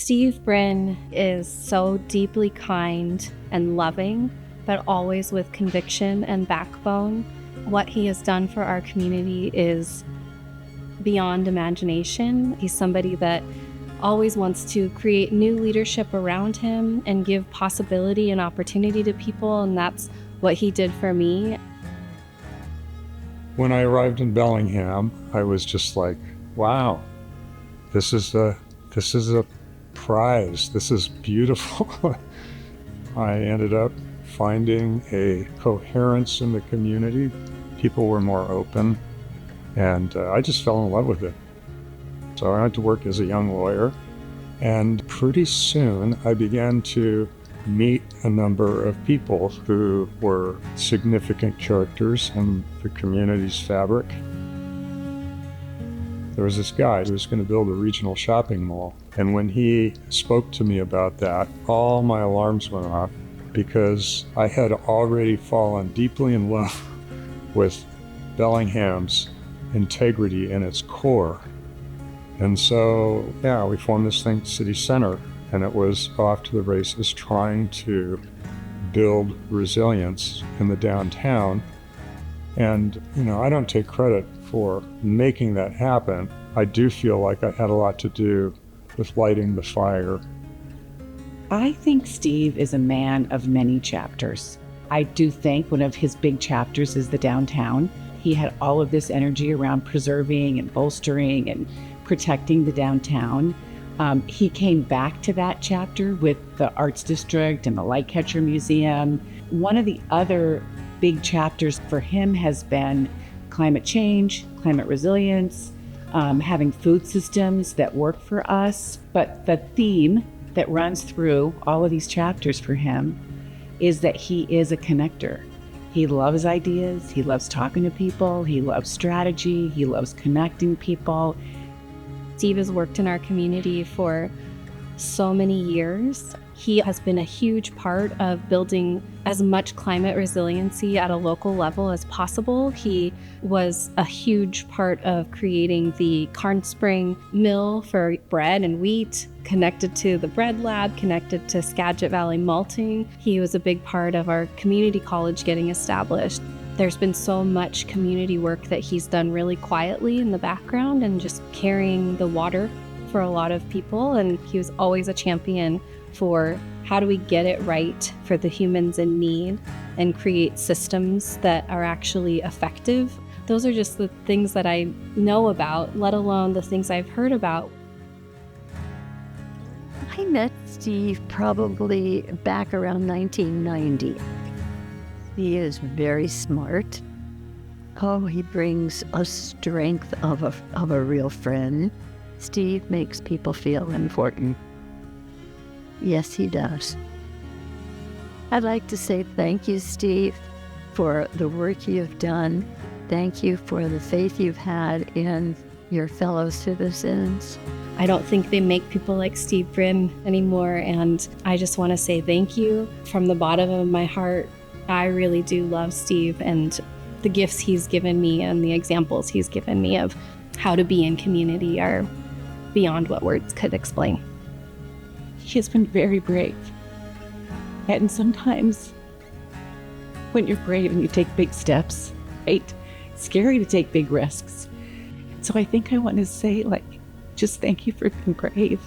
Steve Brinn is so deeply kind and loving, but always with conviction and backbone. What he has done for our community is beyond imagination. He's somebody that always wants to create new leadership around him and give possibility and opportunity to people, and that's what he did for me. When I arrived in Bellingham, I was just like, wow, this is a prize. This is beautiful. I ended up finding a coherence in the community. People were more open, and I just fell in love with it. So I went to work as a young lawyer, and pretty soon I began to meet a number of people who were significant characters in the community's fabric. There was this guy who was going to build a regional shopping mall, and when he spoke to me about that, all my alarms went off because I had already fallen deeply in love with Bellingham's integrity in its core. And so, yeah, we formed this thing, City Center, and it was off to the races trying to build resilience in the downtown. And, I don't take credit for making that happen. I do feel like I had a lot to do with lighting the fire. I think Steve is a man of many chapters. I do think one of his big chapters is the downtown. He had all of this energy around preserving and bolstering and protecting the downtown. He came back to that chapter with the Arts District and the Lightcatcher Museum. One of the other big chapters for him has been climate change, climate resilience, having food systems that work for us. But the theme that runs through all of these chapters for him is that he is a connector. He loves ideas, he loves talking to people, he loves strategy, he loves connecting people. Steve has worked in our community for so many years. He has been a huge part of building as much climate resiliency at a local level as possible. He was a huge part of creating the Carn Spring mill for bread and wheat, connected to the bread lab, connected to Skagit Valley malting. He was a big part of our community college getting established. There's been so much community work that he's done really quietly in the background and just carrying the water for a lot of people. And he was always a champion for how do we get it right for the humans in need and create systems that are actually effective. Those are just the things that I know about, let alone the things I've heard about. I met Steve probably back around 1990. He is very smart. Oh, he brings a strength of a real friend. Steve makes people feel important. Yes, he does. I'd like to say thank you, Steve, for the work you've done. Thank you for the faith you've had in your fellow citizens. I don't think they make people like Steve Brinn anymore, and I just want to say thank you from the bottom of my heart. I really do love Steve and the gifts he's given me and the examples he's given me of how to be in community are beyond what words could explain. He has been very brave. And sometimes when you're brave and you take big steps, right? It's scary to take big risks. So I think I want to say, just thank you for being brave.